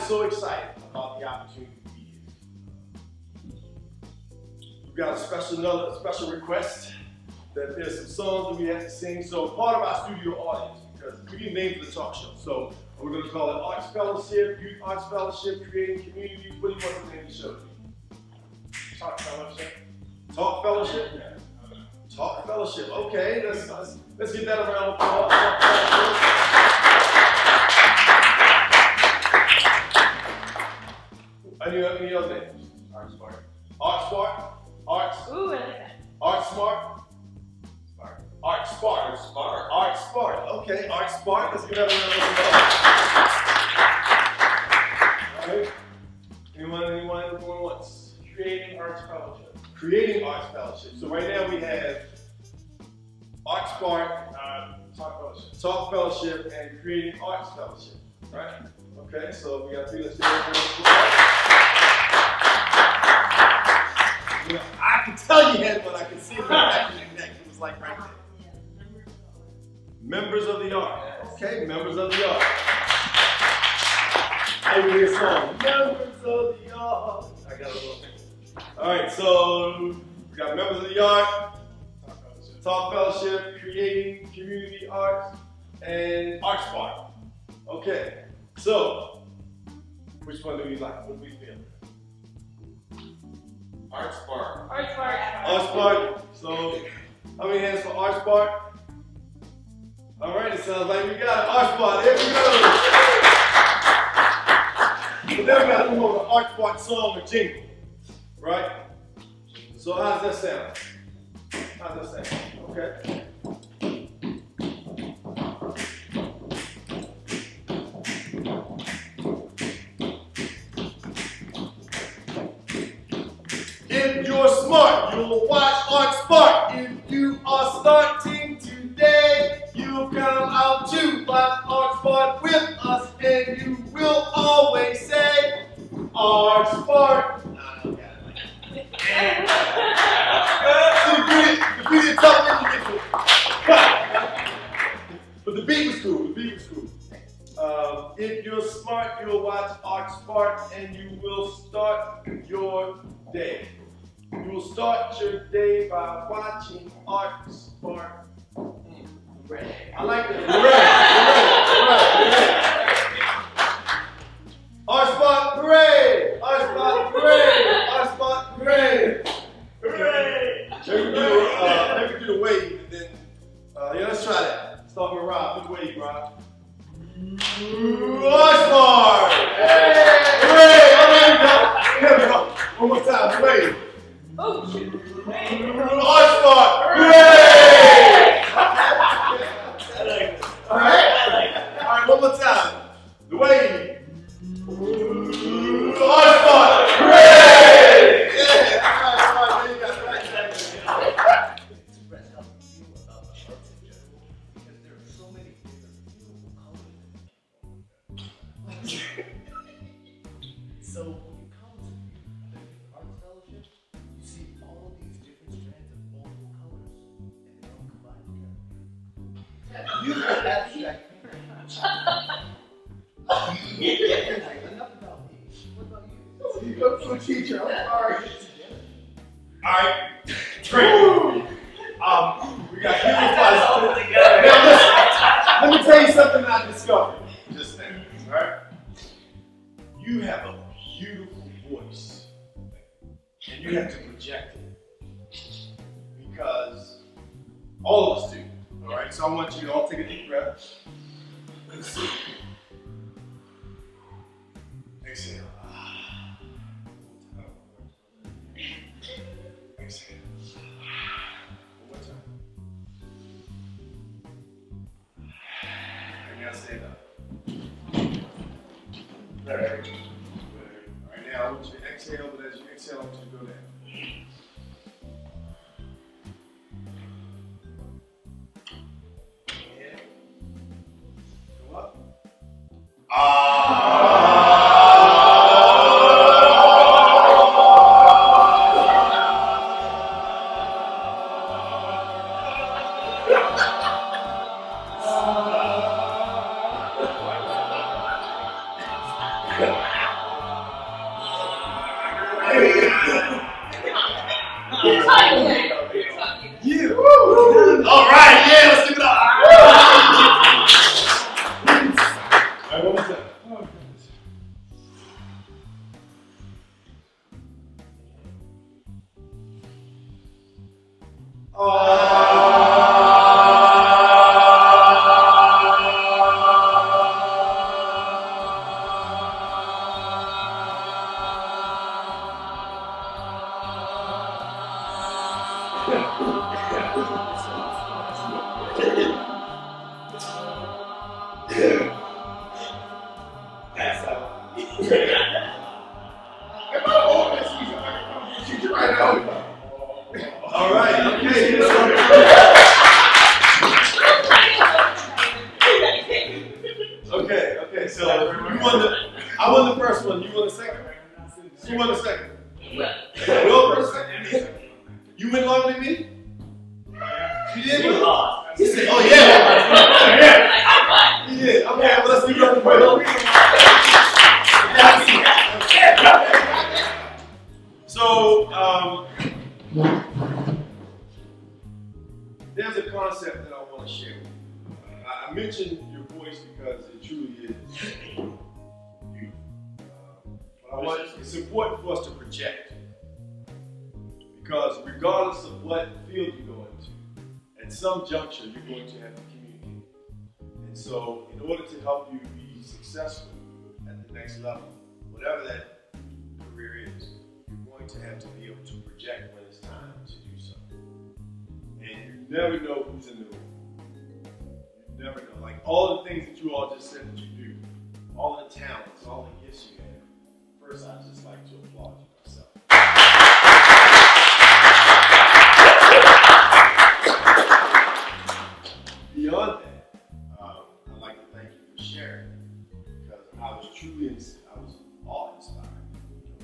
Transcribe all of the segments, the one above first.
so excited about the opportunity to be here. We've got another special request that there's some songs that we have to sing. So part of our studio audience, because we need names for the talk show. So we're going to call it Arts Fellowship, Youth Arts Fellowship, Creating Communities. What do you want the name of the show to be? Talk Fellowship. Talk Fellowship? Talk Fellowship. Okay, let's get that around of applause. Talk Fellowship. Any other names? Art Spark. Art Spark? Arts? Ooh, I like that. Art Smart? Spark. Art Spark. Art Spark. Art Spark. Okay, Art Spark. Let's get that around of applause. All right. Anyone going once? Creating Arts Fellowship. Creating Arts Fellowship. So right now we have Art Spark, Talk Fellowship. Talk Fellowship, and Creating Arts Fellowship. Right? Okay, so we got three. Let's do it. I can tell you had one. I can see it back in your neck. It was like right there. Members of the Art. Okay, Members of the Art. I even hear a song. Members of the Art. I got a little thing. All right, so we got Members of the Art, Talk Fellowship, Creating Community Arts, and Art Spark. Okay, so which one do we like? What do we feel? Art Spark. Art Spark. Art Spark. So how many hands for Art Spark? All right, it sounds like we got it. Art Spark. There we go. But then we got to move on to Art Spark song or jingle. Right? So how does that sound? How does that sound? Okay. If you're smart, you'll watch Art Spark. If you are starting today, you'll come out to watch Art Spark with us, and you will always say, Art Spark. But the beat was cool. The beat was cool. If you're smart, you'll watch Art Spark, and you will start your day. You will start your day by watching Art Spark. Hooray. I like that. Hooray. Art Spark, hooray! Art Spark, hooray! Art Spark, hooray! Hooray! Maybe do the wave, and then, yeah, let's try that. Start with Rob. Do the wave, Rob. Art Spark! Hooray! All right, here we go. One more time, the wave. Oh, shoot. Art Spark, hooray! All right, one more time. The wave. Art Spark, hooray! Yeah, all right, there you go. Express how you feel about the arts in general, because there are so many different beautiful colors. So when you come to the Arts Fellowship, you see all these different strands of multiple colors, and they all combine together. You got abstract painting. Enough about me. What about you? You go to a teacher, I'm sorry. Alright, great. We got human together. Now listen, let me tell you something I discovered just now, alright? You have a beautiful voice, and you have to project it, because all of us do, alright? So I want you to all take a deep breath. Let's see. Exhale. Exhale. One more time. And now stand up. Very good. All right, now I want you to exhale, but as you exhale, I want you to go down. Inhale. Go up. Yeah. You did? You lost. He said, oh yeah. He did. Okay, well, let's leave it up for So, there's a concept that I want to share with you. I mentioned your voice because it truly is you. But it's important for us to project. Because regardless of what field you go into, at some juncture you're going to have to communicate. And so in order to help you be successful at the next level, whatever that career is, you're going to have to be able to project when it's time to do so. And you never know who's in the room. You never know. Like all the things that you all just said that you do, all the talents, all the gifts you have, first I'd just like to applaud you myself. Beyond that, I'd like to thank you for sharing because I was awe-inspired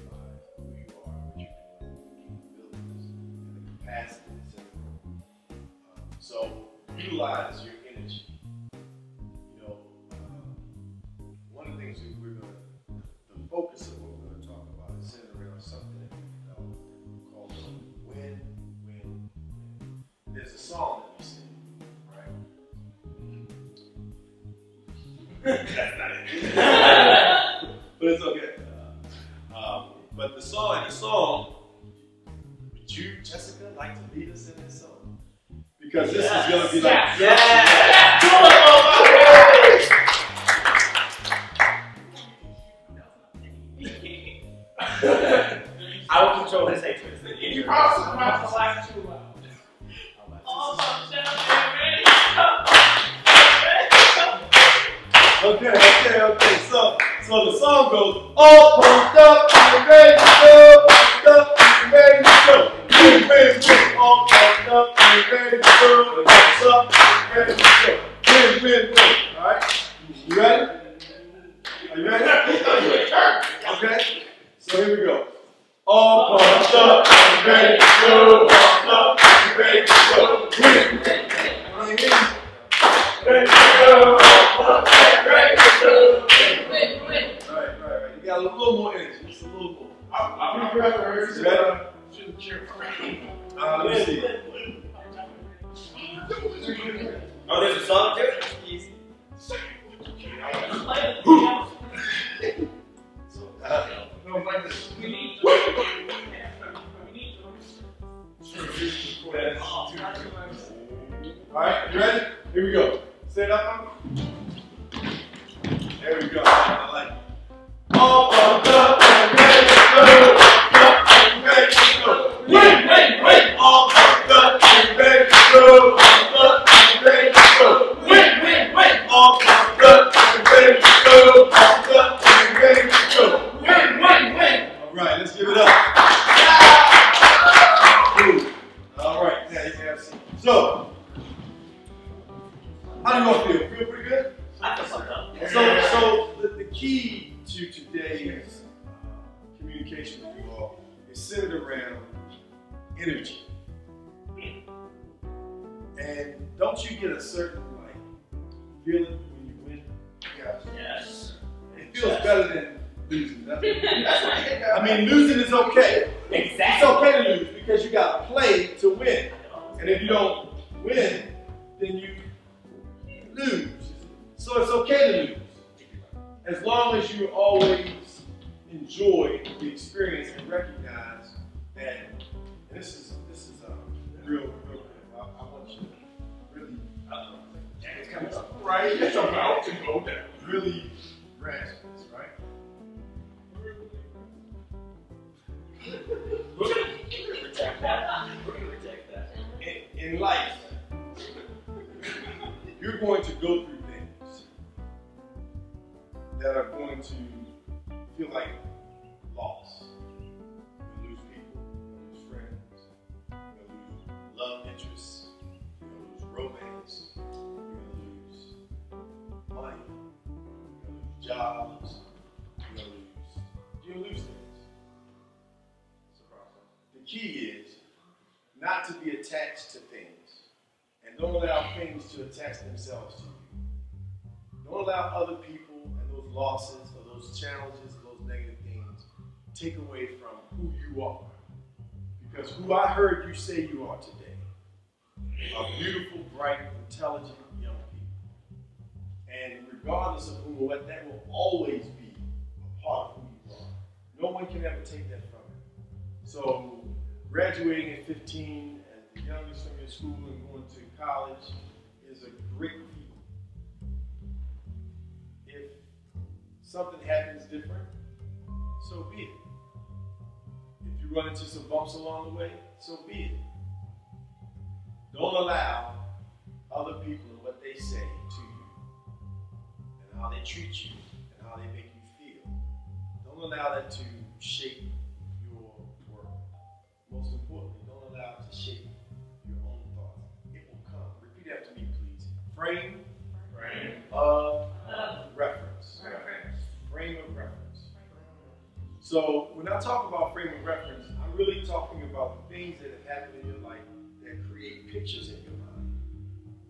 by who you are, what you're doing, the capabilities, and the capacity that's in the room. So utilize your energy. You know, one of the things that the focus of what we're going to talk about is centered around something that we developed called win-win-win. There's a song that we sing. That's not it. But it's okay. But the song, would you, Jessica, like to lead us in this song? Because this is going to be like... I will control his hatred. You also pronounce the last two loud. Okay. So the song goes, all pumped up and ready to go, pumped up and ready to go. Win, win, win, all pumped up and ready to go, pumped up and ready to go. Win, win, win. All right? You ready? Are you ready? Okay. So here we go. All pumped up and ready to go, pumped up and ready to go. Win, win, win. Ready to go. Ready to go. Right. You got a little more energy. Just a little more. I'm not ready for her. Shouldn't cheer for me. Let me see. Oh, there's a song too? No, like this. We need to. All right, you ready? Here we go. Stand up. There we go. I like it. All pumped up and ready to go. Pumped up and ready to go. Win, win, win. All pumped up and ready to go. Pumped up and ready to go. Win, win, win. All pumped up and ready to go. Pumped up and ready to go. Win, win, win. All right, let's give it up. All right, now you can have a seat. So, how do you all feel? Feel pretty good? I feel pumped up. So the key to today's communication with you all is centered around energy. And don't you get a certain feeling when you win? Yes. It feels better than losing. I mean, losing is okay. Exactly. It's okay to lose because you got to play to win. And if you don't win, then you lose. So it's okay to lose. As long as you always enjoy the experience and recognize that, and this is real good. I want you to really, it's kind of right? It's about to go down. Really grasp this, right? We're gonna protect that. We're gonna protect that. In life, you're going to go through things that are going to feel like loss. You'll lose people, you'll lose friends, you'll lose love interests, you'll lose romance, you'll lose money, you'll lose jobs, you'll lose things. The key is not to be attached to things and don't allow things to attach themselves to you. Don't allow other people and those losses or those challenges, or those negative things take away from who you are. Because who I heard you say you are today are beautiful, bright, intelligent young people. And regardless of who or what, that will always be a part of who you are. No one can ever take that from you. So graduating at 15 as the youngest from your school and going to college is a great feat. If something happens different, so be it. If you run into some bumps along the way, so be it. Don't allow other people and what they say to you and how they treat you and how they make you feel. Don't allow that to shape your world. Most importantly, don't allow it to shape your own thoughts. It will come. Repeat after me, please. Frame of reference. Frame of reference. So when I talk about frame of reference, I'm really talking about the things that have happened in your life that create pictures in your mind.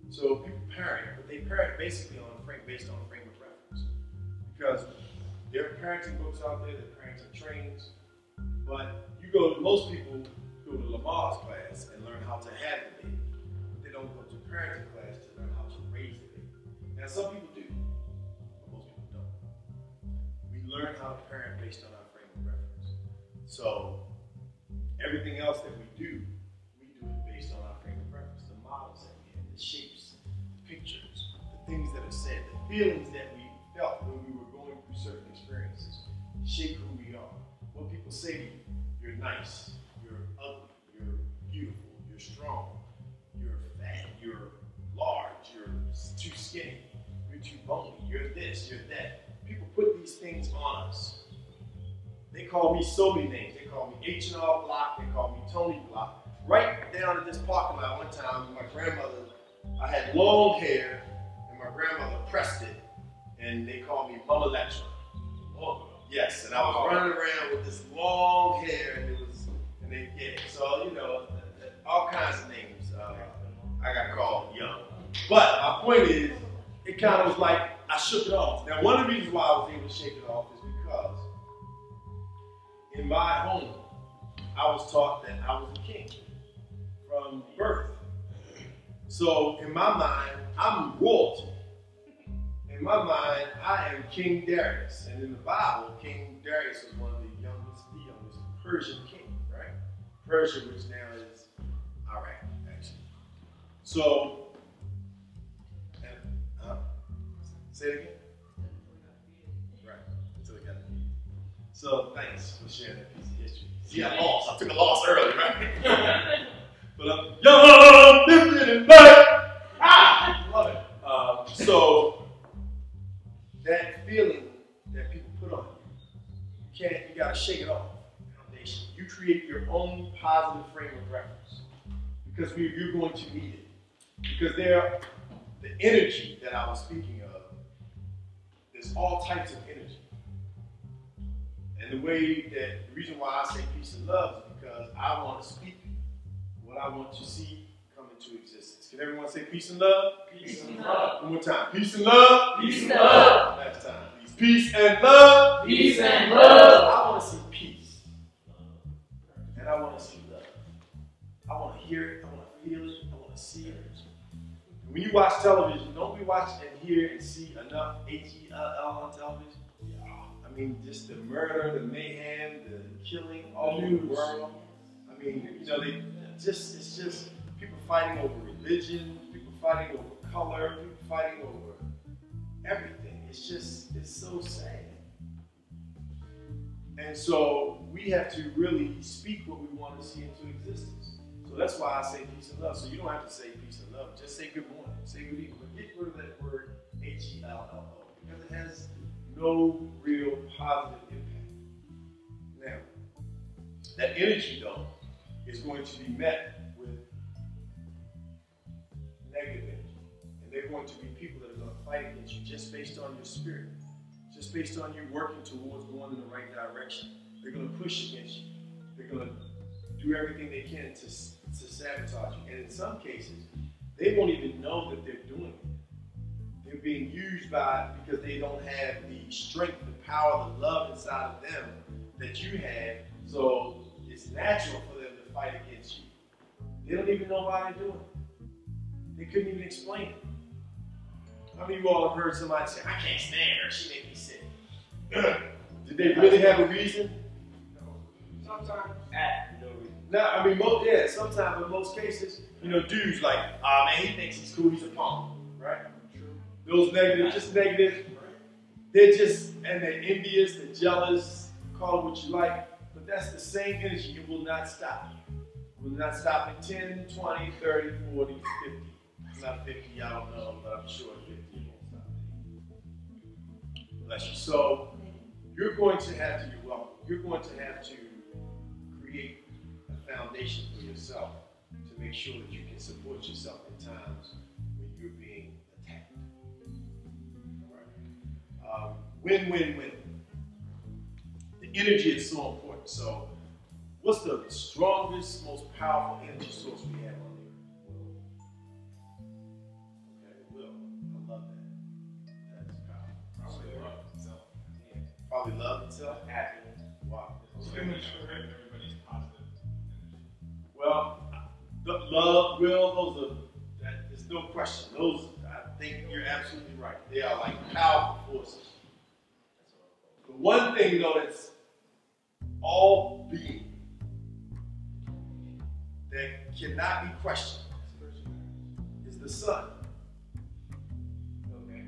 So people parent, but they parent basically based on frame of reference. Because there are parenting books out there, there are parenting trainings, but most people go to Lamar's class and learn how to have the baby. But they don't go to parenting class to learn how to raise the baby. Now some people do, but most people don't. We learn how to parent based on our frame of reference. So everything else that we do it based on our frame of reference. The models that we have, the shapes, the pictures, the things that are said, the feelings that we felt when we were going through certain experiences shape who we are. What people say to you, you're nice, you're ugly, you're beautiful, you're strong, you're fat, you're large, you're too skinny, you're too bony, you're this, you're that. People put these things on us. They call me so many names. They call me H&R Block, they call me Tony Block. Right down at this parking lot one time, my grandmother, I had long hair, and my grandmother pressed it, and they called me Mama Lecturer. Oh, yes, and I was running around with this long hair, so, you know, all kinds of names I got called young. But my point is, it kind of was like I shook it off. Now, one of the reasons why I was able to shake it off is because in my home, I was taught that I was a king from birth. So in my mind, I'm royalty. In my mind, I am King Darius. And in the Bible, King Darius was one of the youngest Persian king, right? Persia, which now is Iraq, actually. So, say it again? Right, until it got defeated. So thanks for sharing that piece of history. See, I lost. I took a loss early, right? But I'm young, living in life. Love it. So that feeling that people put on you, you gotta shake it off. Foundation. You create your own positive frame of reference because you're going to need it. Because the energy that I was speaking of, there's all types of energy. And the reason why I say peace and love is because I want to speak what I want to see come into existence. Can everyone say peace and love? Peace and love. One more time. Peace and love. Peace and love. Last time, please. Peace and love. Peace and love. I want to see peace. And I want to see love. I want to hear it. I want to feel it. I want to see it. When you watch television, don't we watch and hear and see enough H-E-L-L on television? I mean, just the murder, the mayhem, the killing all over the world. I mean, you know, it's just people fighting over religion, people fighting over color, people fighting over everything. It's so sad. And so we have to really speak what we want to see into existence. So that's why I say peace and love. So you don't have to say peace and love. Just say good morning. Say good evening. But get rid of that word H-E-L-L-O because it has no real positive impact. Now, that energy, though, is going to be met with negative energy. And they're going to be people that are going to fight against you just based on your spirit, just based on you working towards going in the right direction. They're going to push against you. They're going to do everything they can to sabotage you. And in some cases, they won't even know that they're doing it. They're being used because they don't have the strength, the power, the love inside of them that you have. So it's natural for them to fight against you. They don't even know why they're doing it. They couldn't even explain it. How many of you all have heard somebody say, I can't stand her, she makes me sick? Did they really have a reason? No. Sometimes. No reason. No, I mean, sometimes, but in most cases, dudes like, man, he thinks he's cool, he's a punk, right? True. Those negative, just negative. They're they're envious, they're jealous, call it what you like, but that's the same energy. It will not stop. It will not stop in 10, 20, 30, 40, 50. Not 50, I don't know, but I'm sure 50 it won't stop. Bless you. So you're going to have to do well. You're going to have to create a foundation for yourself to make sure that you can support yourself in times when you're being attacked. All right. Win, win, win. The energy is so important. So what's the strongest, most powerful energy source we have on the earth? Okay, will. I love that. That's powerful. Probably love itself. Yeah. Probably love itself. Happy. Wow. Everybody's positive energy. Well, the love, will, there's no question. Those, I think you're absolutely right. They are like powerful forces. The one thing though that's all being that cannot be questioned is the sun. Okay.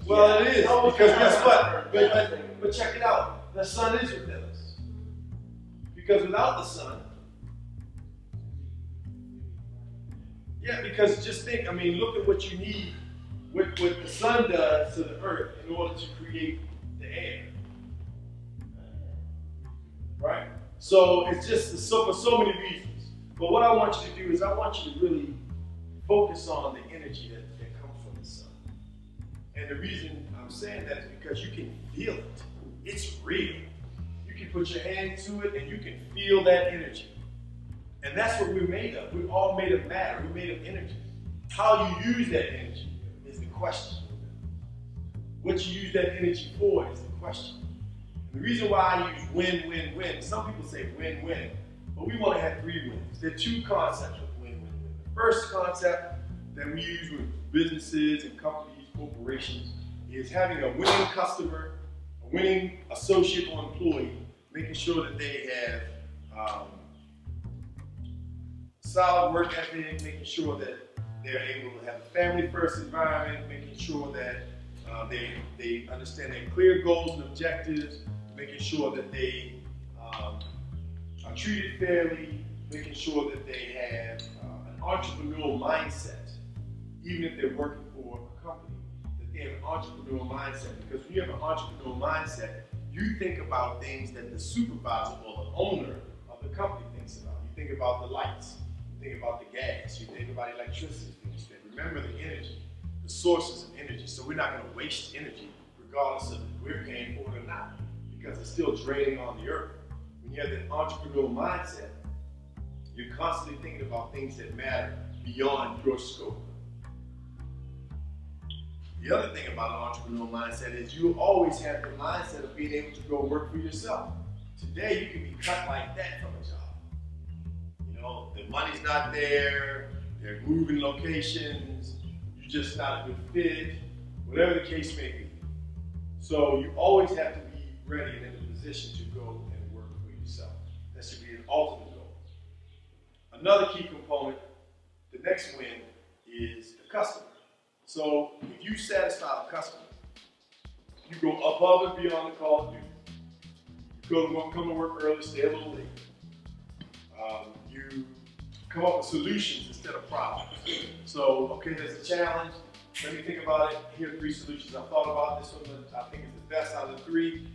Well, it is, because guess what? But check it out. The sun is within us. Because without the sun, because just think, look at what you need, what the sun does to the earth in order to create the air. Right? So it's just for so many reasons. But what I want you to do is I want you to really focus on the energy that comes from the sun. And the reason I'm saying that is because you can feel it. It's real. You can put your hand to it and you can feel that energy. And that's what we're made of. We're all made of matter. We're made of energy. How you use that energy is the question. What you use that energy for is the question. And the reason why I use win, win, win, some people say win, win, but we want to have 3 wins. There are 2 concepts of win, win, win. The first concept that we use with businesses and companies, corporations, is having a winning customer, a winning associate or employee, making sure that they have solid work ethic, making sure that they're able to have a family-first environment, making sure that they understand their clear goals and objectives, making sure that they are treated fairly, making sure that they have an entrepreneurial mindset, even if they're working for a company, that they have an entrepreneurial mindset. Because when you have an entrepreneurial mindset, you think about things that the supervisor or the owner of the company thinks about. You think about the lights, you think about the gas, you think about electricity. Remember the energy, the sources of energy. So we're not going to waste energy regardless of if we're paying for it or not, because it's still draining on the earth. When you have that entrepreneurial mindset, you're constantly thinking about things that matter beyond your scope. The other thing about an entrepreneurial mindset is you always have the mindset of being able to go work for yourself. Today, you can be cut like that from a job. The money's not there, they're moving locations, you're just not a good fit, whatever the case may be. So you always have to be ready and in a position to go and work for yourself. That should be an ultimate goal. Another key component, the next win, is the customer. So if you satisfy the customer, you go above and beyond the call of duty. You come to work early, stay a little late. You come up with solutions instead of problems. So, okay, there's a challenge. Let me think about it. Here are 3 solutions. I thought about this one. I think it's the best out of the 3.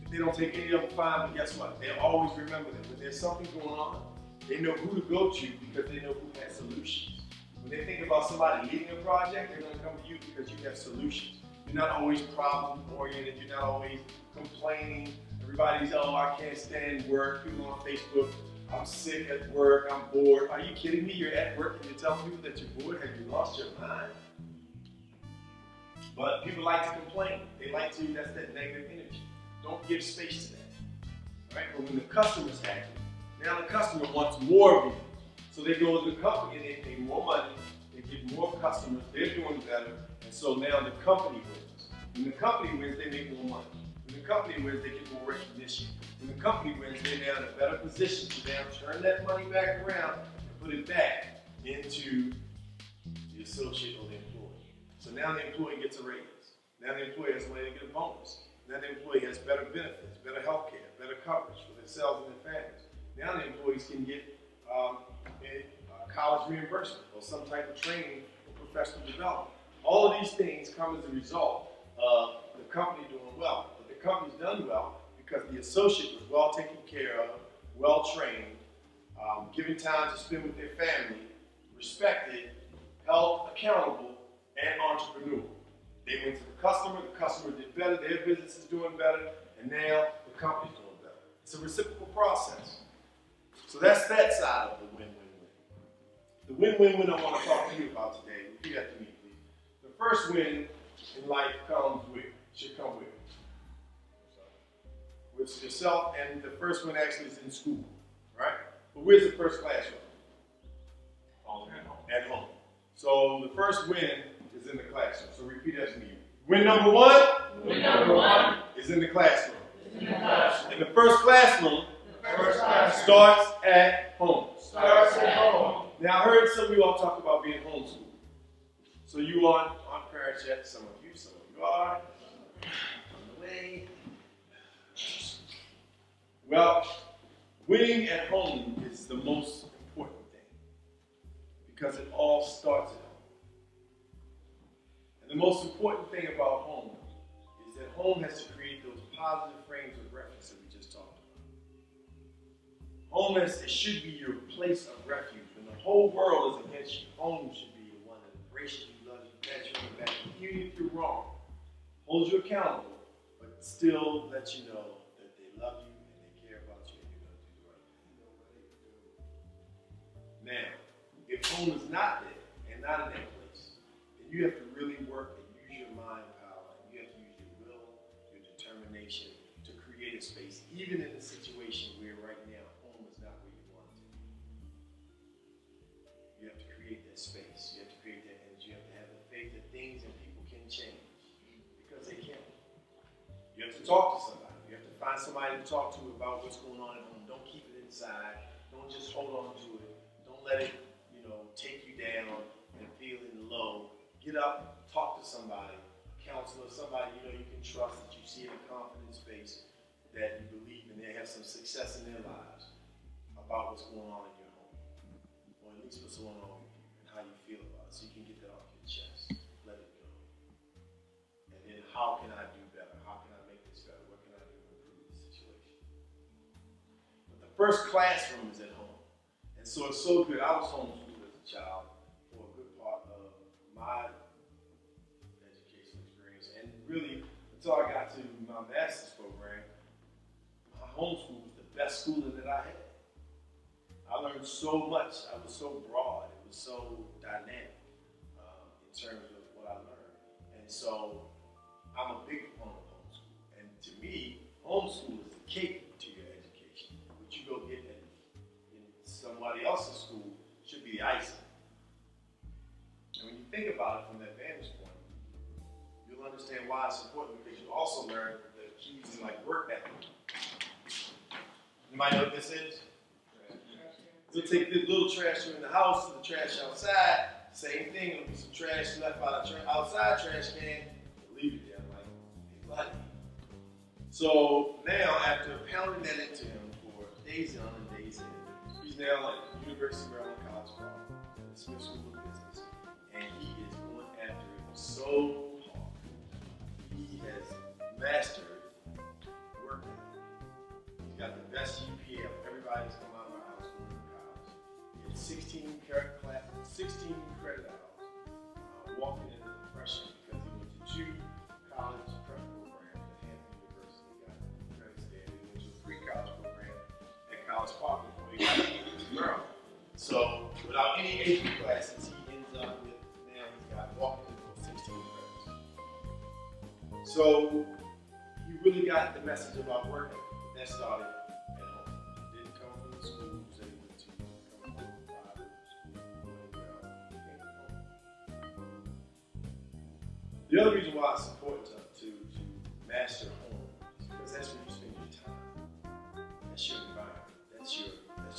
If they don't take any of them, fine, but guess what? They'll always remember that when there's something going on, they know who to go to because they know who has solutions. When they think about somebody leading a project, they're going to come to you because you have solutions. You're not always problem-oriented. You're not always complaining. Everybody's, oh, I can't stand work. People on Facebook I'm sick at work, I'm bored. Are you kidding me? You're at work and you're telling people that you're bored? Have you lost your mind? But people like to complain. They like to, that's that negative energy. Don't give space to that. Right? But when the customer's happy, now the customer wants more of you. So they go to the company and they pay more money, they get more customers, they're doing better, and so now the company wins. When the company wins, they make more money. When the company wins, they get more recognition. When the company wins, they're now in a better position to now turn that money back around and put it back into the associate or the employee. So now the employee gets a raise. Now the employee has money to get a bonus. Now the employee has better benefits, better health care, better coverage for themselves and their families. Now the employees can get college reimbursement or some type of training for professional development. All of these things come as a result of the company doing well. But the company's done well because the associate was well taken care of, well trained, given time to spend with their family, respected, held accountable, and entrepreneurial. They went to the customer did better, their business is doing better, and now the company's doing better. It's a reciprocal process. So that's that side of the win-win-win. The win-win-win I want to talk to you about today, repeat after me, please. The first win in life should come with yourself, and the first one actually is in school, right? But where's the first classroom? At home. So the first win is in the classroom. So repeat after me. Win number one? Win number one is in the classroom. is in the classroom. And the first classroom starts at home. Now I heard some of you all talk about being homeschooled. So you aren't parents yet, some of you are. On the way. Well, winning at home is the most important thing because it all starts at home. And the most important thing about home is that home has to create those positive frames of reference that we just talked about. Home it should be your place of refuge. When the whole world is against you, home should be the one that embraces you, loves you, pats you on the back, even if you're wrong, holds you accountable, but still lets you know that they love you and they care about you and you're going to do the right thing. Now, if home is not there and not in that place, then you have to really work and use your mind power, and you have to use your will, your determination to create a space, even in a situation where right now home is not where you want it to be. You have to create that space. You have to create that energy. You have to have the faith that things and people can change because they can. You have to talk to somebody. You have to find somebody to talk to about what's going on at home. Don't keep it inside. Don't just hold on to it. Don't let it, take you down and feeling low. Get up, talk to somebody, counselor, somebody you can trust, that you see in a confident space, that you believe in, they have some success in their lives about what's going on in your home, or at least what's going on with you and how you feel about it, so you can get that off your chest, let it go. And then how can I do better? How can I make this better? What can I do to improve the situation? But the first classroom is at home. And so it's so good. I was homeschooled as a child for a good part of my educational experience. And really, until I got to my master's program, my homeschool was the best schooling that I had. I learned so much. I was so broad. It was so dynamic in terms of what I learned. And so I'm a big proponent of homeschool. And to me, homeschool is the cake to your education. What you go get in somebody else's school should be the icing. And when you think about it from that vantage point, you'll understand why it's important, because you also learn the keys to work ethic. Anybody know what this is? You'll take this little trash in the house to the trash outside. Same thing. There'll be some trash left by the outside trash can. Leave it there. Like. So now, after pounding that into him for days on and days in, he's now at the University of Maryland College Park, at the Smith School of Business, and he is going after it so hard. He has mastered work ethic. He's got the best GPA of everybody that's come out of our house going to college. He had 16 credit hours, walking into the freshman, because he went to 2 college prep programs at Hampton University. He got credits there. He went to a free college program at College Park before he got about any AP classes, he ends up with, now he's got walking for 16 credits. So he really got the message about work ethic. That started at home. He didn't come from the school, he was able to come from a private school, doing well. He came from home. The other reason why it's important to master home is because that's where you spend your time. That's your environment. That's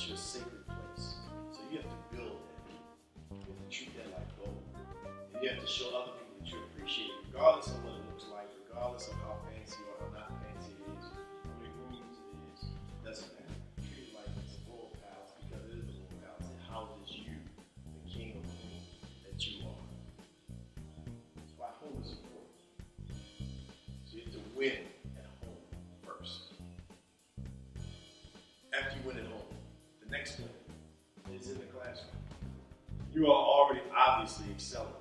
your sacred place. So you have to build that. You have to treat that like gold. And you have to show other people that you appreciate it, regardless of what it looks like, regardless of how fancy or how not fancy it is, how many rooms it is. Doesn't matter. Treat it like it's a royal palace because it is a royal palace. It houses you, the king or queen that you are. That's why home is important. So you have to win at home first. After you win at home, the next win is in the classroom. You are already obviously excelling there.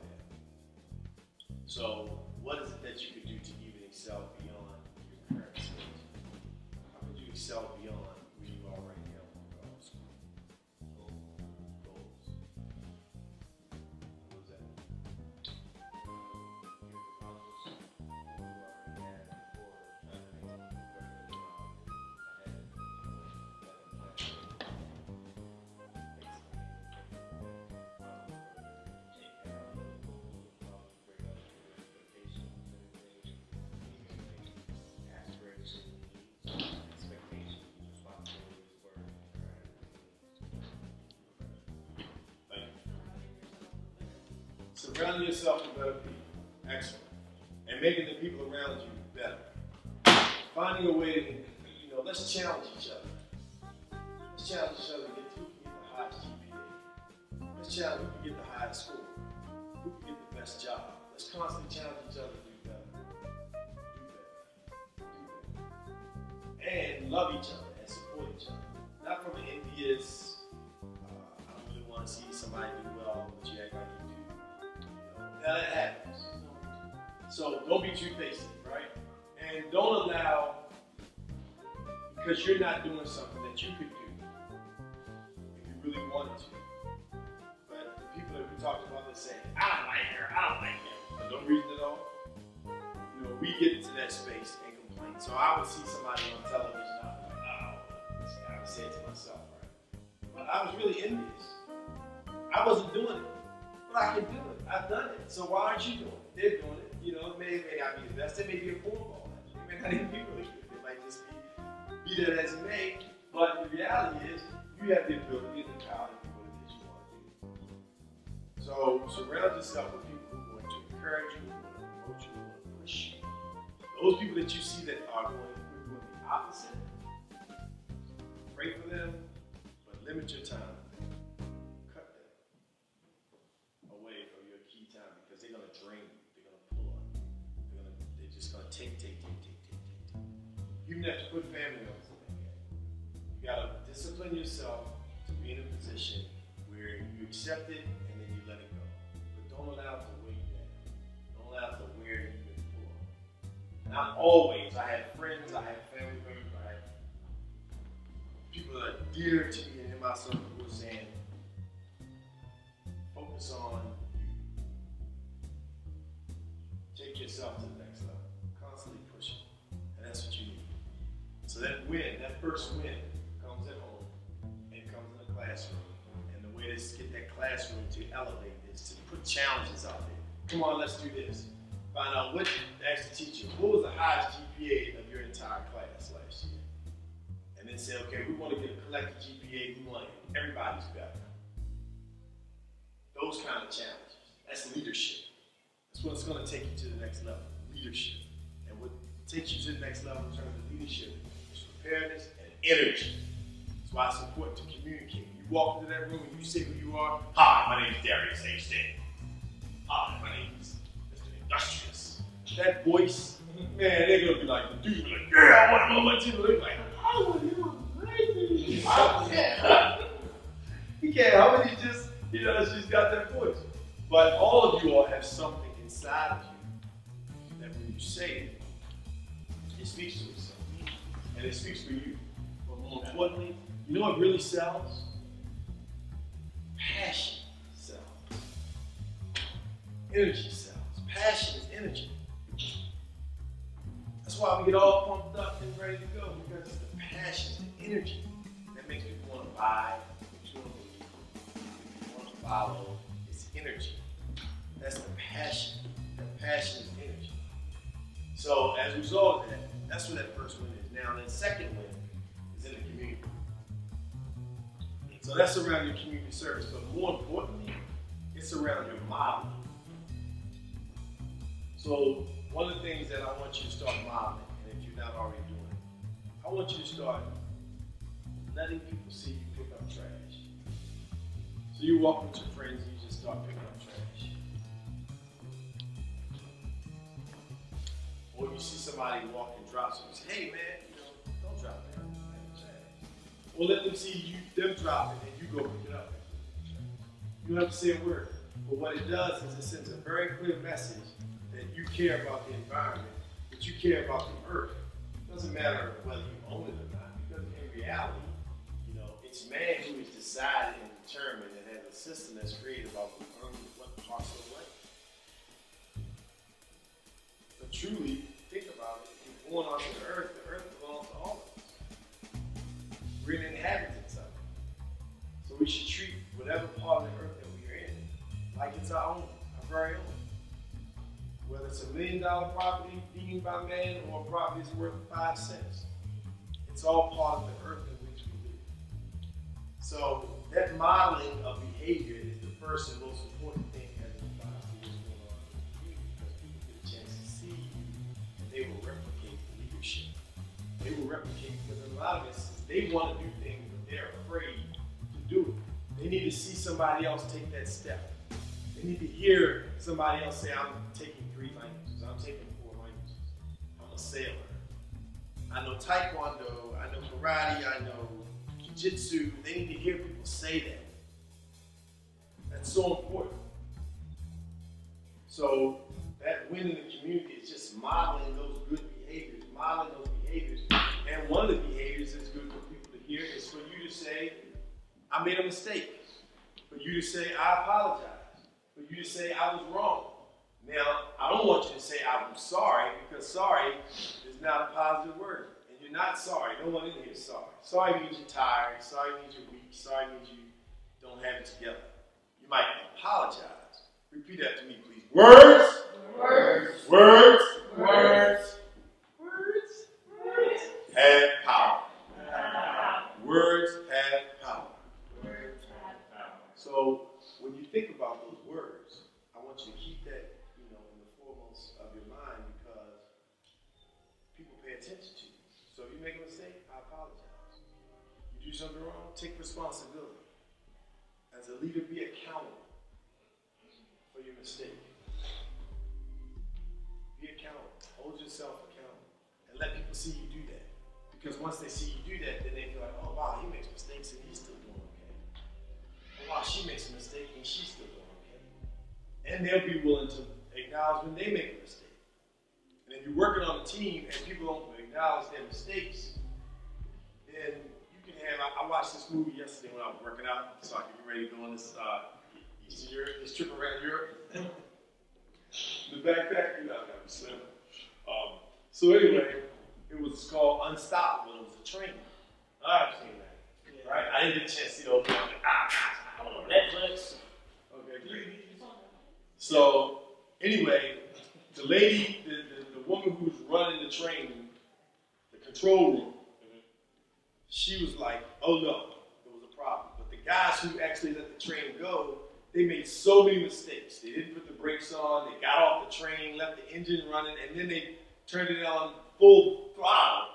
So what is it that you could do to even excel beyond your current state? How could you excel beyond where you are right now in regards to goals? What was that? Surrounding yourself with better people. Excellent. And making the people around you better. Finding a way to, let's challenge each other. Let's challenge each other to get who can get the highest GPA. Let's challenge who can get the highest score. Who can get the best job. Let's constantly challenge each other to do better. Do better. And love each other and support each other. Not from an envious, I don't really want to see somebody do well, but you act like you do. Now that happens. So don't be two-faced, right? And don't allow, because you're not doing something that you could do if you really wanted to. But the people that we talked about, they're saying, I don't like her, I don't like him. For no reason at all. We get into that space and complain. So I would see somebody on television, I was like, oh, I would say it to myself, right? But I was really envious. I wasn't doing it. But I can do it. I've done it. So why aren't you doing it? They're doing it. It may not be the best. It may be a cornball. It may not even be really good. It might just be that as it may. But the reality is, you have the ability and the power to do what it is you want to do. So surround yourself with people who are going to encourage you, who are going to promote you, who are going to push you. Those people that you see that are doing the opposite, pray for them, but limit your time. They're going to drain you. They're going to pull on you. They're just going to take. You even have to put family members in that game. You got to discipline yourself to be in a position where you accept it and then you let it go. But don't allow it to weigh you down. Don't allow it to wear you and pull on you. Not always. I have friends, I have family members, I have people that are dear to me and in my circle who are saying, focus on take yourself to the next level. Constantly pushing. And that's what you need. So that win, that first win, comes at home and comes in the classroom. And the way to get that classroom to elevate is to put challenges out there. Come on, let's do this. Find out ask the teacher, what was the highest GPA of your entire class last year? And then say, okay, we want to get a collective GPA, we want everybody's better. Those kind of challenges. That's leadership. That's what's going to take you to the next level, leadership. And what takes you to the next level in terms of leadership is preparedness and energy. That's why it's important to communicate. You walk into that room and you say who you are. Hi, my name is Darius H. Hi, my name is Mr. Industrious. That voice, man, they're going to be like, the dude will be like, yeah, I want to know what you look like. How are you crazy? He can't help it, he just, she's got that voice. But all of you all have something inside of you that when you say it, it speaks to itself. And it speaks for you. But more importantly, you know what really sells? Passion. energy cells. Passion is energy. That's why we get all pumped up and ready to go, because it's the passion, the energy that makes people want to buy, makes people want to follow. It's energy. That's the passion. The passion is energy. So as a result of that, that's what that first win is. Now, the second win is in the community. So that's around your community service, but more importantly, it's around your modeling. So one of the things that I want you to start modeling, and if you're not already doing it, I want you to start letting people see you pick up trash. So you walk with your friends and you just start picking up trash. Or you see somebody walk and drop something, you say, hey man, don't drop that trash. Or let them see them drop it and you go pick it up. You don't have to say a word. But what it does is it sends a very clear message that you care about the environment, that you care about the earth. It doesn't matter whether you own it or not, because in reality, it's man who has decided and determined and has a system that's created about who owns what parts of the land. But truly, think about it. If you're born onto the earth belongs to all of us. We're the inhabitants of it. So we should treat whatever part of the earth that we are in like it's our own, our very own. Whether it's $1 million property deemed by man or a property that's worth 5 cents. It's all part of the earth in which we live. So that modeling of behavior is the first and most important thing as it applies to what's going on in the community, because people get a chance to see you and they will replicate the leadership. They will replicate, because in a lot of instances, they want to do things, but they're afraid to do it. They need to see somebody else take that step. They need to hear somebody else say, I'm taking 3 languages, I'm taking 4 languages, I'm a sailor. I know Taekwondo, I know karate, I know Jiu-Jitsu. They need to hear people say that. That's so important. So that win in the community is just modeling those good behaviors, modeling those behaviors. And one of the behaviors that's good for people to hear is for you to say, I made a mistake. For you to say, I apologize. For you to say, I was wrong. Now, I don't want you to say, I'm sorry, because sorry is not a positive word. And you're not sorry. No one in here is sorry. Sorry means you're tired. Sorry means you're weak. Sorry means you don't have it together. You might apologize. Repeat after me, please. Words. Words. Words. Words. Words. Words. Have power. Words have power. Words have power. So when you think about those words, I want you to keep that, in the foremost of your mind, because people pay attention to you. So if you make a mistake, I apologize. You do something wrong, take responsibility. As a leader, be accountable for your mistake. Be accountable. Hold yourself accountable. And let people see you do that. Because once they see you do that, then they feel like, oh wow, he makes mistakes and he's still doing okay. Oh wow, she makes a mistake and she's still doing okay. And they'll be willing to acknowledge when they make a mistake. And if you're working on a team and people don't acknowledge their mistakes, then you can have, I watched this movie yesterday when I was working out, so I could get ready to go on this Eastern Europe, this trip around Europe. The backpack, I gotta be slim. So anyway, it was called Unstoppable. It was a training. I've seen that. Yeah. Right? I didn't get a chance to see the open. I don't know, Netflix. Okay, great. So anyway, the lady, the woman who was running the training, the control room, she was like, oh no, there was a problem. But the guys who actually let the train go, they made so many mistakes. They didn't put the brakes on, they got off the train, left the engine running, and then they turned it on full throttle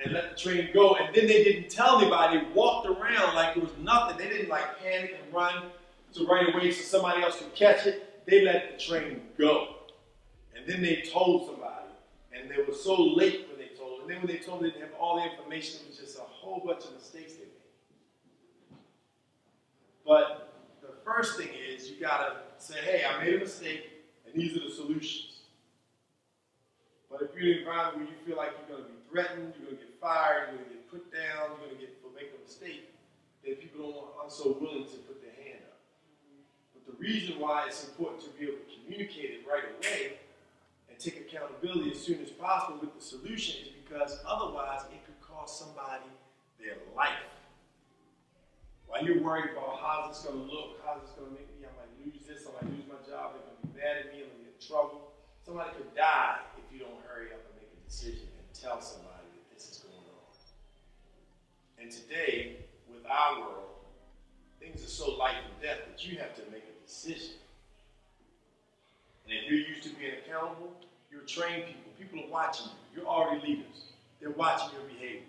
and let the train go. And then they didn't tell anybody. They walked around like it was nothing. They didn't like panic and run to right away so somebody else could catch it. They let the train go. And then they told somebody. And they were so late when they told. And then when they told, they didn't have all the information. It was just a whole bunch of mistakes they made. But the first thing is you got to say, hey, I made a mistake, and these are the solutions. But if you're in an environment where you feel like you're going to be threatened, you're going to get fired, you're going to get put down, you're going to make a mistake, then people aren't so willing to put their hand up. But But the reason why it's important to be able to communicate it right away and take accountability as soon as possible with the solution is because otherwise it could cost somebody their life. While you're worried about how is this going to look, how is this going to make me, I might lose this, I might lose my job, they're going to be mad at me, I'm going to get in trouble. Somebody could die if you don't hurry up and make a decision and tell somebody that this is going on. And today, with our world, things are so life and death that you have to make a decision. And if you're used to being accountable, you're trained people. People are watching you. You're already leaders. They're watching your behavior.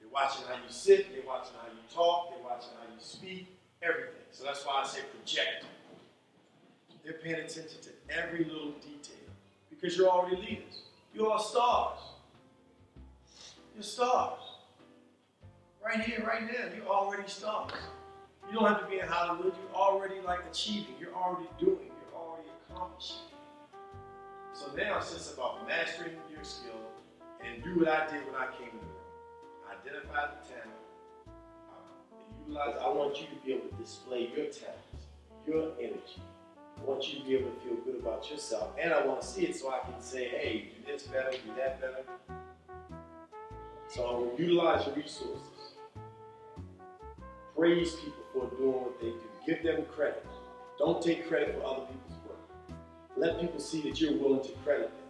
They're watching how you sit. They're watching how you talk. They're watching how you speak. Everything. So that's why I say project. They're paying attention to every little detail because you're already leaders. You're all stars. You're stars. Right here, right now, you're already stars. You don't have to be in Hollywood. You're already like achieving. You're already doing. You're already accomplishing. So now it's just about mastering your skill and do what I did when I came in the room. Identify the talent. Utilize. I want you to be able to display your talents, your energy. I want you to be able to feel good about yourself, and I want to see it so I can say, hey, do this better, do that better. So utilize your resources. Praise people for doing what they do. Give them credit. Don't take credit for other people's work. Let people see that you're willing to credit them.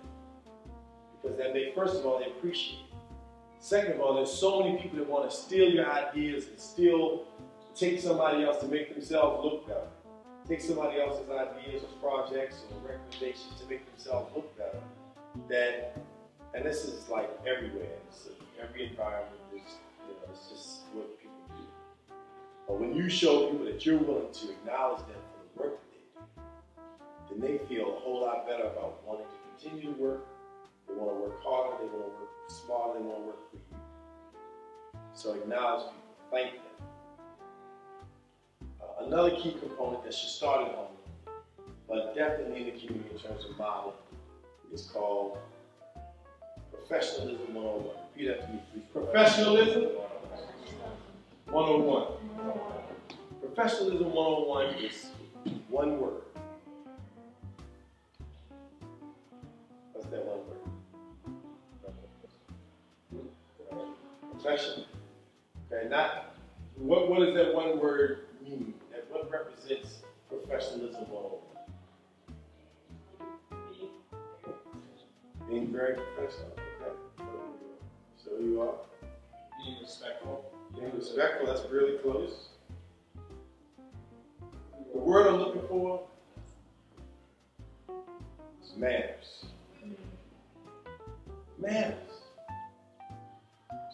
Because that may, first of all, they appreciate it. Second of all, there's so many people that want to steal your ideas and take somebody else to make themselves look better. Take somebody else's ideas or projects or recommendations to make themselves look better. And this is like everywhere. Every environment is, it's just what people do. But when you show people that you're willing to acknowledge them for the work that they do, then they feel a whole lot better about wanting to continue to work. They want to work harder, they want to work smarter, they want to work for you. So acknowledge people, thank them. Another key component that should start at home, but definitely in the community in terms of modeling, is called Professionalism 101. Repeat after me, please. Professionalism 101. Professionalism 101 is one word. What's that one word? Profession. Okay, not what does that one word mean? What represents professionalism 101? Being very professional. Okay. So you are? Being respectful. Being respectful, that's really close. The word I'm looking for is manners. Manners.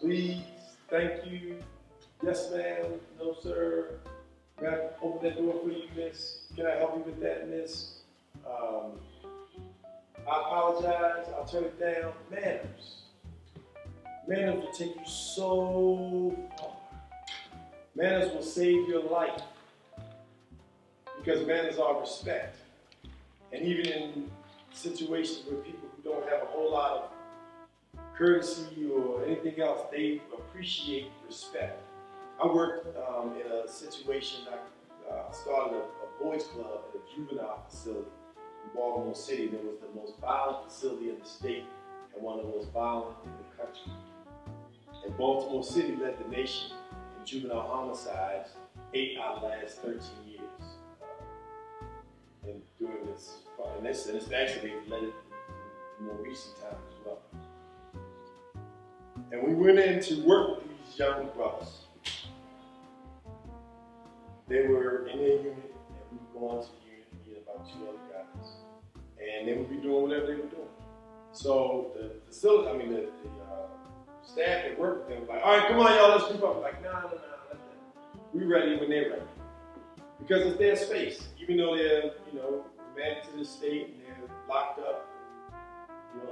Please, thank you. Yes, ma'am. No, sir. Can I open that door for you, miss? Can I help you with that, miss? I apologize. I'll turn it down. Manners. Manners will take you so far. Manners will save your life. Because manners are respect. And even in situations where people who don't have a whole lot of courtesy or anything else, they appreciate respect. I worked in a situation, I started a boys club at a juvenile facility in Baltimore City. That was the most violent facility in the state and one of the most violent in the country. And Baltimore City led the nation in juvenile homicides 8 out of the last 13 years. And during this, and it's actually led it in more recent times as well. And we went in to work with these young brothers. They were in their unit, and we would go on to the unit and get about 2 other guys. And they would be doing whatever they were doing. So the staff that worked with them were like, all right, come on, y'all, let's group up. Like, no, let them. We're ready when they're ready. Because it's their space. Even though they're, married to the state and they're locked up,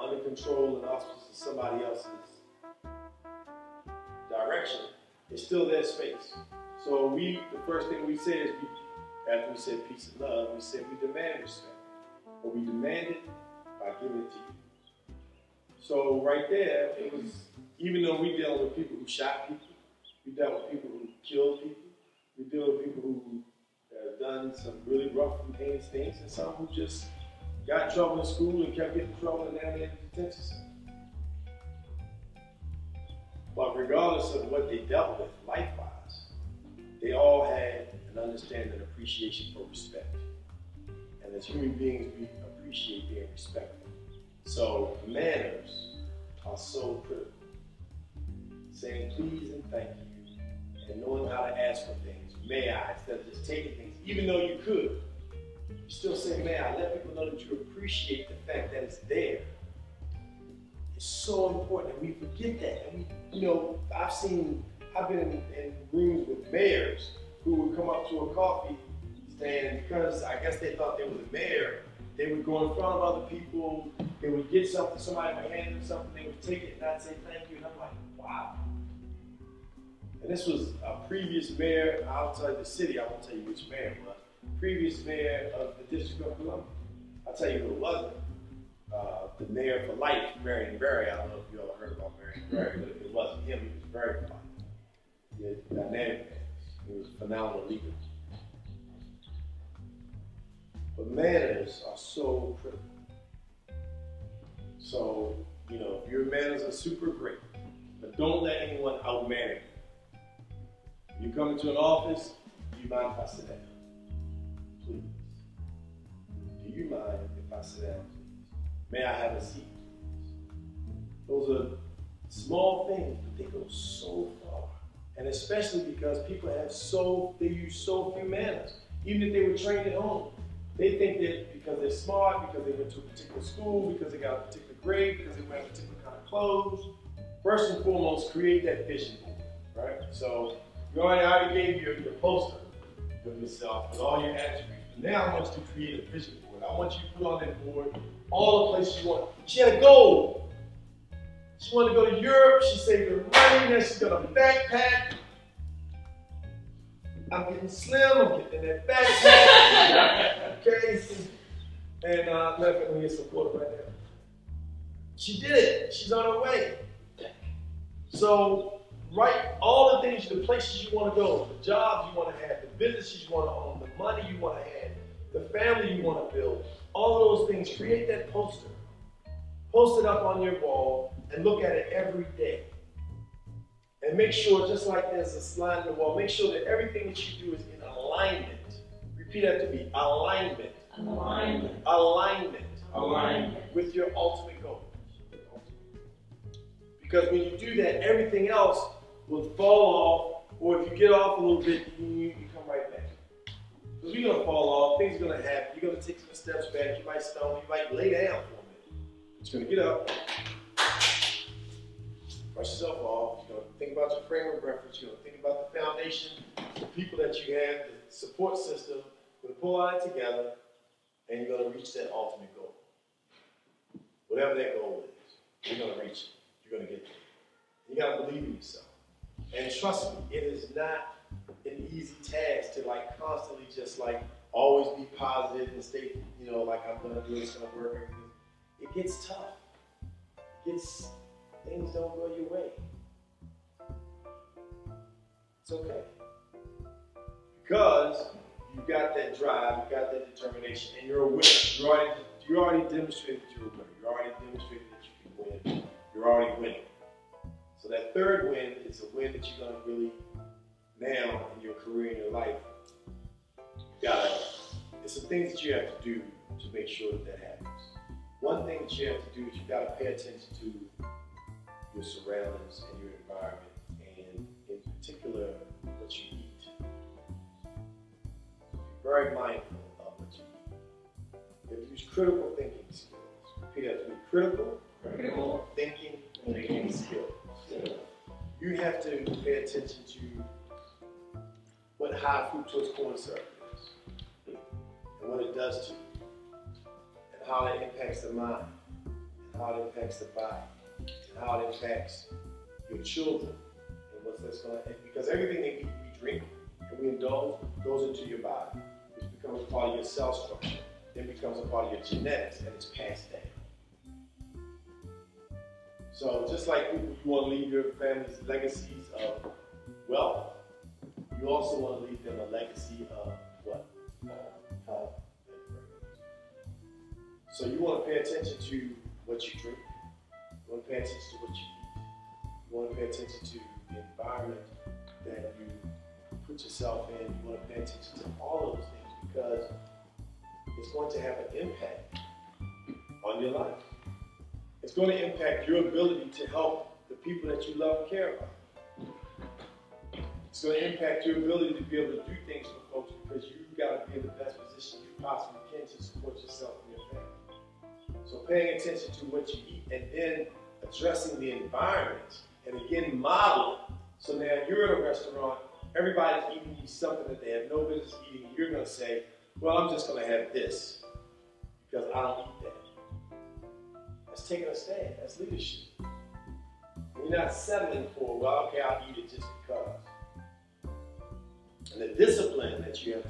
under control and auspices of somebody else's direction, it's still their space. So the first thing we said is, after we said peace and love, we said we demand respect. But we demand it by giving it to you. So right there, it was, even though we dealt with people who shot people, we dealt with people who killed people, we dealt with people who have done some really rough and heinous things, and some who just got in trouble in school and kept getting in trouble and now they're in the detention center. But regardless of what they dealt with life-wise, they all had an understanding and appreciation for respect. And as human beings, we appreciate being respected. So manners are so critical. Saying please and thank you, and knowing how to ask for things. May I, instead of just taking things, even though you could. You still say may I. Let people know that you appreciate the fact that it's there. It's so important, and we forget that. And I've been in rooms with mayors who would come up to a coffee stand, and because I guess they thought they were the mayor, they would go in front of other people, they would get something, somebody would hand them something, they would take it and not say thank you, and I'm like, wow. And this was a previous mayor, I'll tell you the city, I won't tell you which mayor, but previous mayor of the District of Columbia. I'll tell you who it wasn't. The mayor for life, Marion Barry. I don't know if you all heard about Marion Barry, but if it wasn't him, he was very polite. He had dynamic manners. He was a phenomenal leader. But manners are so critical. So, your manners are super great, but don't let anyone out-manner you. You come into an office, do you mind if I sit down? Please. Do you mind if I sit down, please? May I have a seat, please? Those are small things, but they go so far. And especially because people they use so few manners. Even if they were trained at home. They think that because they're smart, because they went to a particular school, because they got a particular grade, because they wear a particular kind of clothes. First and foremost, create that vision board, right? So I already gave you your poster of yourself with all your attributes. But now I want you to create a vision board. I want you to put on that board all the places you want. She had a goal. She wanted to go to Europe. She saved her money. Now she's got a backpack. I'm getting slim. I'm getting in that backpack. Okay. And let me get some water right now. She did it. She's on her way. So write all the things, the places you want to go, the jobs you want to have, the businesses you want to own, the money you want to have, the family you want to build, all of those things. Create that poster. Post it up on your wall and look at it every day. And make sure, just like there's a slide in the wall, make sure that everything that you do is in alignment. Repeat after me. Alignment. Alignment. Alignment. Alignment. With your ultimate goal. Because when you do that, everything else will fall off, or if you get off a little bit, you come right back. Because you're going to fall off, things are going to happen, you're going to take some steps back, you might stumble, you might lay down for a minute. You're going to get up, brush yourself off, you're going to think about your frame of reference, you're going to think about the foundation, the people that you have, the support system, you're going to pull all that together, and you're going to reach that ultimate goal. Whatever that goal is, you're going to reach it. You're going to get there. You got to believe in yourself. And trust me, it is not an easy task to constantly just always be positive and stay, like I'm going to do it, it's going to work. It gets tough. Things don't go your way. It's okay. Because you've got that drive, you've got that determination, and you're a winner. You already demonstrated that you're a winner. You already demonstrated that you can win. You're already winning. So that third win is a win that you're going to really now in your career, in your life. There's some things that you have to do to make sure that happens. One thing that you have to do is you've got to pay attention to your surroundings and your environment, and in particular, what you eat. Be very mindful of what you eat. You have to use critical thinking skills. Repeat after me. Critical thinking skills. You have to pay attention to what high fructose corn syrup is, and what it does to you, and how it impacts the mind, and how it impacts the body, and how it impacts your children, and what's that's going to, because everything that we drink and we indulge goes into your body, which becomes a part of your cell structure, then becomes a part of your genetics, and it's passed down. So just like you want to leave your family's legacies of wealth, you also want to leave them a legacy of what? health, and fragrance. So you want to pay attention to what you drink. You want to pay attention to what you eat. You want to pay attention to the environment that you put yourself in. You want to pay attention to all of those things because it's going to have an impact on your life. It's going to impact your ability to help the people that you love and care about. It's going to impact your ability to be able to do things for folks because you've got to be in the best position you possibly can to support yourself and your family. So paying attention to what you eat and then addressing the environment and again model. So now you're at a restaurant, everybody's eating something that they have no business eating, and you're going to say, well, I'm just going to have this because I don't eat that. That's taking a stand. That's leadership. You're not settling for, well, okay, I'll eat it just because. And the discipline that you have to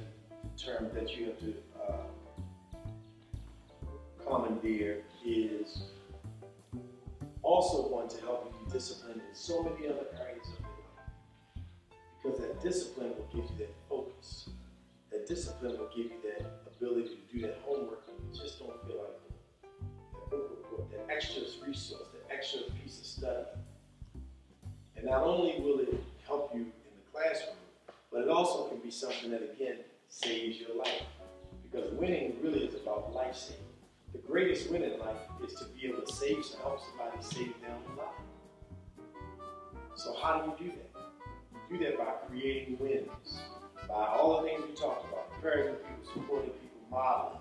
determine, that you have to commandeer is also going to help you be disciplined in so many other areas of your life. Because that discipline will give you that focus. That discipline will give you that ability to do that homework when you just don't feel like doing it. That book report, that extra resource, that extra piece of study. And not only will it help you in the classroom, but it also can be something that, again, saves your life. Because winning really is about life saving. The greatest win in life is to be able to help somebody save their own life. So how do you do that? You do that by creating wins, by all the things we talked about, encouraging people, supporting people, modeling.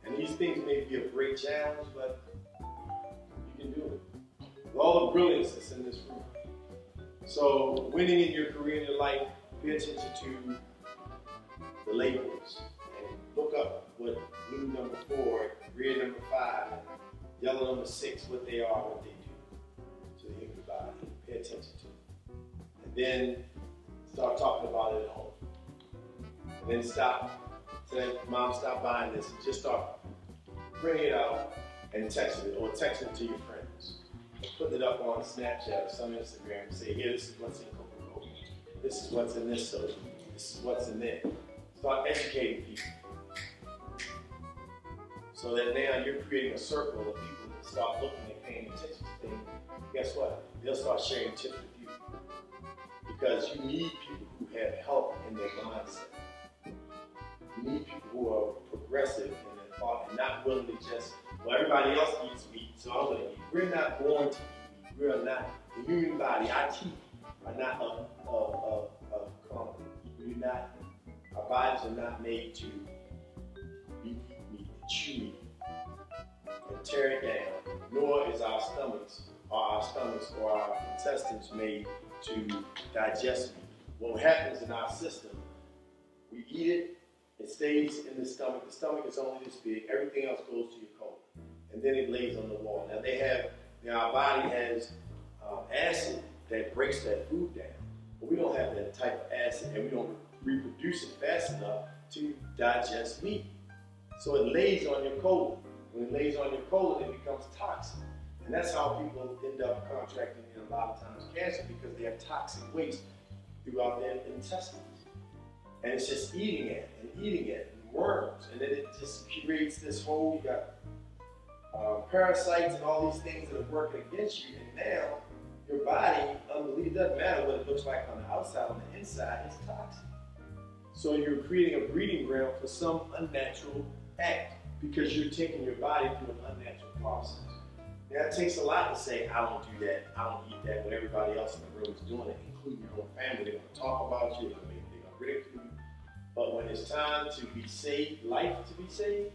And these things may be a great challenge, but you can do it. With all the brilliance that's in this room. So winning in your career and your life, pay attention to the labels and look up what blue number 4, red number 5, yellow number 6, what they are, what they do to the human body. Pay attention to it. And then start talking about it at home. And then stop. Say, Mom, stop buying this. And just start printing it out and texting it, or texting it to your friends. Putting it up on Snapchat or some Instagram and say, here, this is what's in Coca-Cola. This is what's in this soda. This is what's in there. Start educating people. So that now you're creating a circle of people that start looking and paying attention to things. Guess what? They'll start sharing tips with you. Because you need people who have health in their mindset. You need people who are progressive in their thought and not willing to just, well, everybody else eats meat, so I'm going to eat. We're not born to eat meat. We're not, the human body, our teeth are not of common. We're not, our bodies are not made to eat meat, to chew meat, and tear it down, nor is our stomachs or our intestines made to digest meat. What happens in our system, we eat it, it stays in the stomach is only this big, everything else goes to your colon, and then it lays on the wall. Now our body has acid that breaks that food down, but we don't have that type of acid, and we don't reproduce it fast enough to digest meat. So it lays on your colon. When it lays on your colon, it becomes toxic. And that's how people end up contracting a lot of times cancer, because they have toxic waste throughout their intestines. And it's just eating it and worms. And then it just creates this whole, you got parasites and all these things that are working against you. And now your body, unbelievably, it doesn't matter what it looks like on the outside, on the inside, it's toxic. So you're creating a breeding ground for some unnatural act because you're taking your body through an unnatural process. Now it takes a lot to say, I don't do that, I don't eat that, when everybody else in the room is doing it, including your own family. They're going to talk about you, they're going to ridicule you. But when it's time to be saved, life to be saved,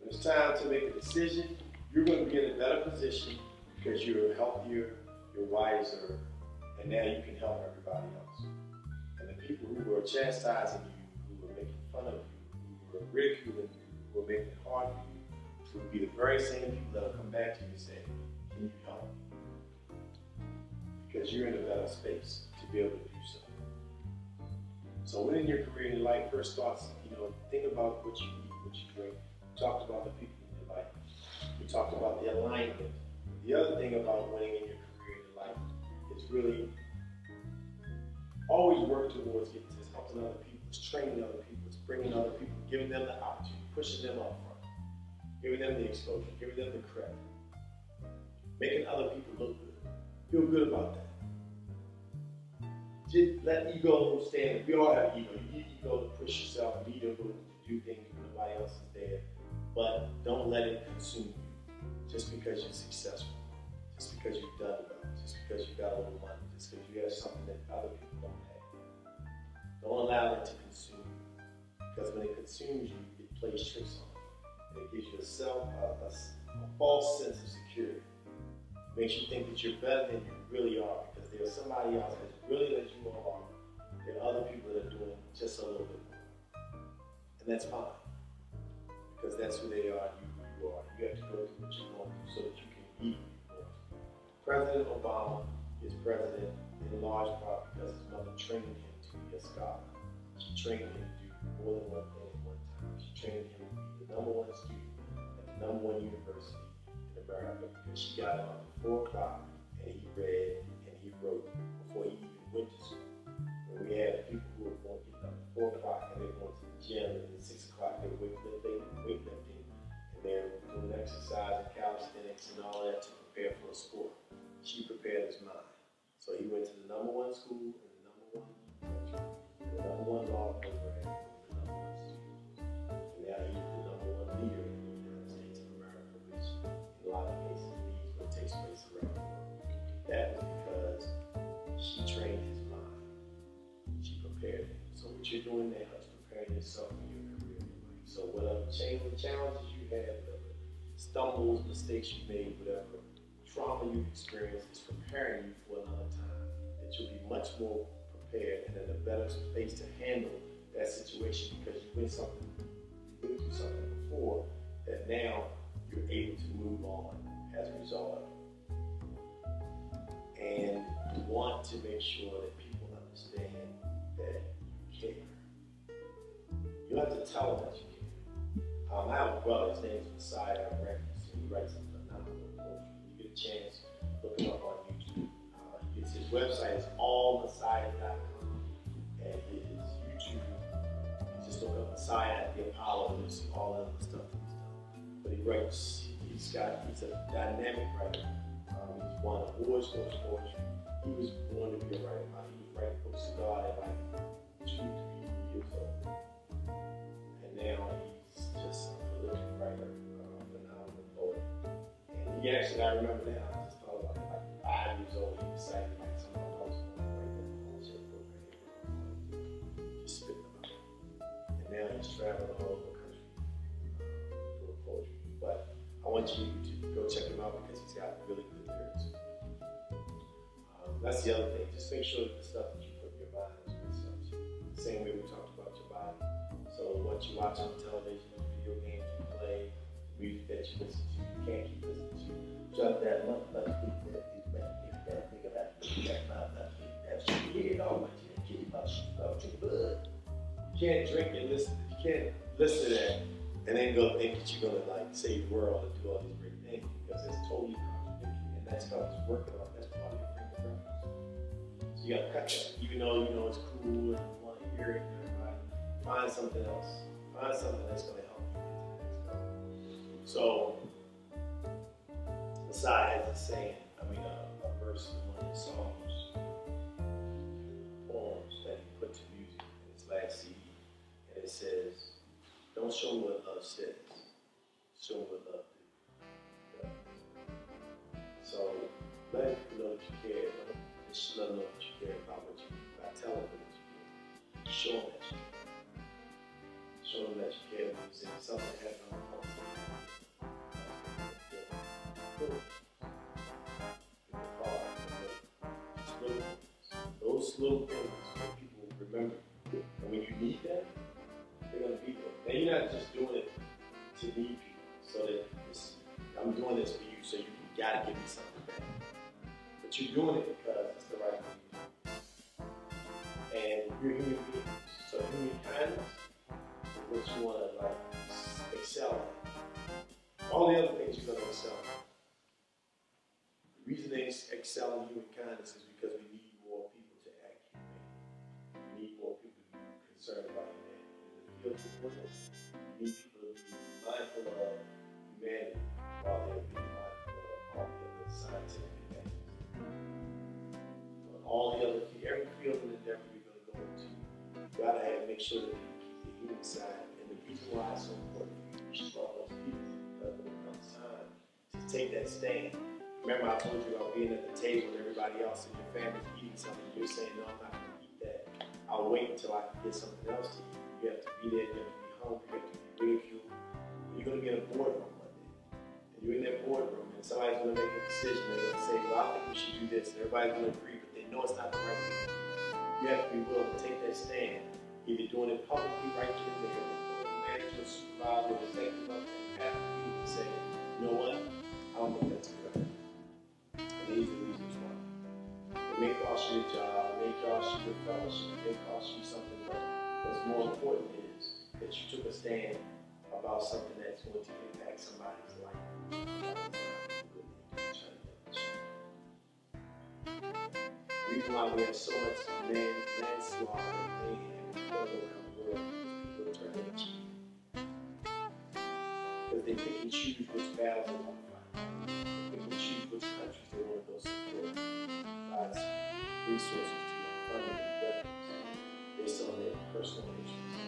when it's time to make a decision, you're going to be in a better position because you're healthier, you're wiser, and now you can help everybody else. And the people who were chastising you, who were making fun of you, who were ridiculing you, who were making it hard for you, will be the very same people that will come back to you and say, can you help me? Because you're in a better space to be able to do so. So when in your career and your life first starts, think about what you eat, what you drink. We talked about the people in your life. We talked about the alignment. The other thing about winning in your career and your life is really always work towards helping other people It's training other people. It's bringing other people, giving them the opportunity, pushing them up front, giving them the exposure, giving them the credit, making other people look good. Feel good about that. Just let ego stand. We all have ego. You need ego to push yourself. You need ego to do things when nobody else is there. But don't let it consume you just because you're successful, just because you've done well, just because you got a little money, just because you have something that other people don't have. Don't allow it to consume you. Because when it consumes you, it plays tricks on you. And it gives you a false sense of security. It makes you think that you're better than you really are because there's somebody else that's brilliant as you are. There are other people that are doing just a little bit more. And that's fine. Because that's who they are, you are. You have to go through what you're going through so that you can be who you are. President Obama is president in large part because his mother trained him to be a scholar. She trained him to do more than one thing at one time. She trained him to be the #1 student at the #1 university in America because she got up at 4 o'clock and he read and he wrote before he even went to school. And we had people who were getting up at 4 o'clock and they were going to the gym, and at 6 o'clock they were weightlifting, and they were doing exercise and calisthenics and all that to prepare for a sport. She prepared his mind. So he went to the #1 school in the #1 country, the #1 law program, the #1 student. And now he's the #1 leader in the United States of America, which in a lot of cases leads what takes place around the world. That was because she trained his mind. She prepared him. So what you're doing now is preparing yourself for your career in life. So whatever challenges you had, whatever stumbles, mistakes you made, whatever trauma you've experienced is preparing you for another time. That you'll be much more prepared and in a better space to handle that situation because you went through something before that now you're able to move on as a result of it. And you want to make sure that people understand that you care. You don't have to tell them that you care. I have a brother, his name is Messiah Records, and he writes a phenomenal poetry. You get a chance, look him up on YouTube. His website is allmessiah.com, and his YouTube, you just look up Messiah at the Apollo, and you'll see all of the stuff that he's done. But he writes, he's a dynamic writer. He's won awards for his poetry. He was born to be a writer. He was writing books of God at like 2, 3 years old. And now he's just a prolific writer, phenomenal poet. And he actually, I remember now, I just thought about it, like 5 years old, he decided to write something else for the scholarship program. Just spitting about it. And now he's traveling all over the country doing poetry. But I want you to go check him out because he's got really good lyrics. That's the other thing. Just make sure that the stuff that you put in your mind is good stuff. The same way we talked about your body. So what you watch on television, the video games you play, the music that you listen to, you can't keep listening to. Drop that left beat, that nigga, that beat, that shit, yeah, all my shit, keep my shit out your blood. You can't drink and listen. You can't listen to that and then go think that you're gonna like save the world and do all these great things because it's totally contradictory, and that's how it's working on. That's part of your frame of reference. So you gotta cut that, even though you know it's cool and you want to hear it. Find something else. Find something that's going to help you get to the next level. So, Messiah has a saying, a verse in one of his songs, poems that he put to music in his last CD. And it says, don't show me what love says, show me what love do. So, let people know that you care. Just let them know that you care about what you do. By telling them that you care. Show them that you care. Show them that you care when you say something happened on the phone. Those little things that people remember. And when you need them, they're going to be there. Now you're not just doing it to need people. So that I'm doing this for you so you gotta give me something back. But you're doing it because it's the right thing to do. And you're human beings. So human kindness is what you want to like excel in. All the other things you're going to excel in. The reason they excel in human kindness is because we need more people to act humane. We need more people to be concerned about humanity. In the field of work, you need people to be mindful of humanity while they're being mindful of all the other scientific advances. All the other, every field and endeavor you're going to go into, you got to make sure that you keep the human side. And the reason why it's so important for you to reach all those people, because when it comes time to take that stand. Remember, I told you about being at the table and everybody else in your family's eating something. You're saying, no, I'm not going to eat that. I'll wait until I can get something else to eat. You have to be there, you have to be hungry, you have to be ridiculed. You're going to be in a boardroom one day. And you're in that boardroom and somebody's going to make a decision. They're going to say, well, I think we should do this. And everybody's going to agree, but they know it's not the right thing to do. You have to be willing to take that stand. Either doing it publicly right then and there, or the manager, or supervisor, or executive up there, have to be and say, you know what? I don't think that's good. And these are the reasons why. It may cost you a job, it may cost you a fellowship, it may cost you something, but what's more important is that you took a stand about something that's going to impact somebody's life. The reason why we have so much manslaughter and mayhem all around the world is people are turning on cheap. Because they pick and choose which battles they want to fight. They pick and choose which countries they want to go support. God's resources to them, funding and weapons, based on their personal interests,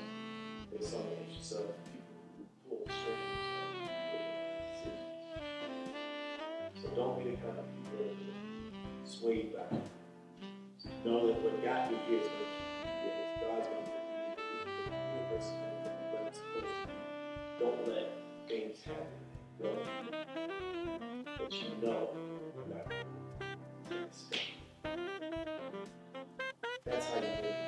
based on the interests of people who pull the strings and make decisions. So don't be the kind of people that are swayed by it. Know that what got you here is going to keep you here. God's going to put you in the universe where it's supposed to be. Don't let things happen. That you know you're not going to stay. That's how you live.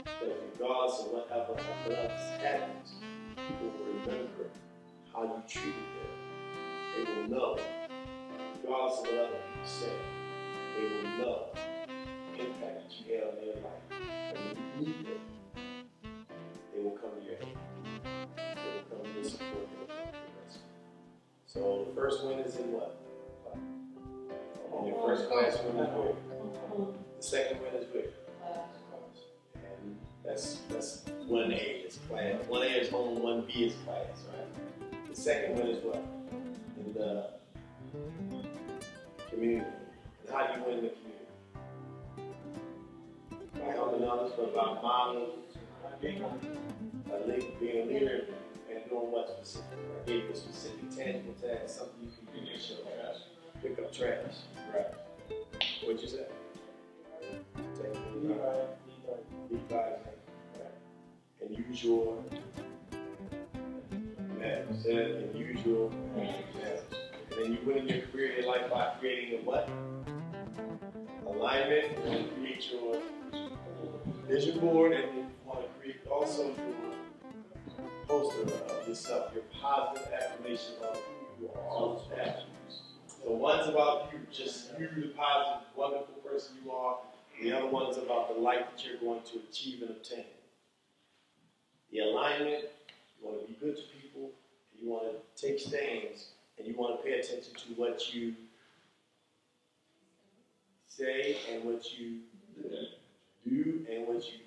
That regardless of whatever else happens, people will remember how you treated them. They will know, regardless of what other people say, they will know the impact that you had on their life. And when you need them, they will come to your aid. They will come to your support. They will come to your rescue. So the first win is in what? And your first class win is where? The second win is where? And that's 1A is class. 1A is home, 1B is class, right? The second win is what? In the community. And how do you win the community? By helping others, but by modeling, being a leader and doing what specific. I gave you a specific tangible task, something you can do to show trash. Pick up trash. Right. What'd you say? Lead by example. Right. And use your manners. And use your manners. And then you win in your career and life by creating a what? Alignment. And then create your vision board. And you want to create also your poster of yourself, your positive affirmation of who you are, all those attributes. So one's about you, just you, the positive, wonderful person you are. The other one is about the life that you're going to achieve and obtain. The alignment, you want to be good to people, and you want to take stands, and you want to pay attention to what you say and what you do and what you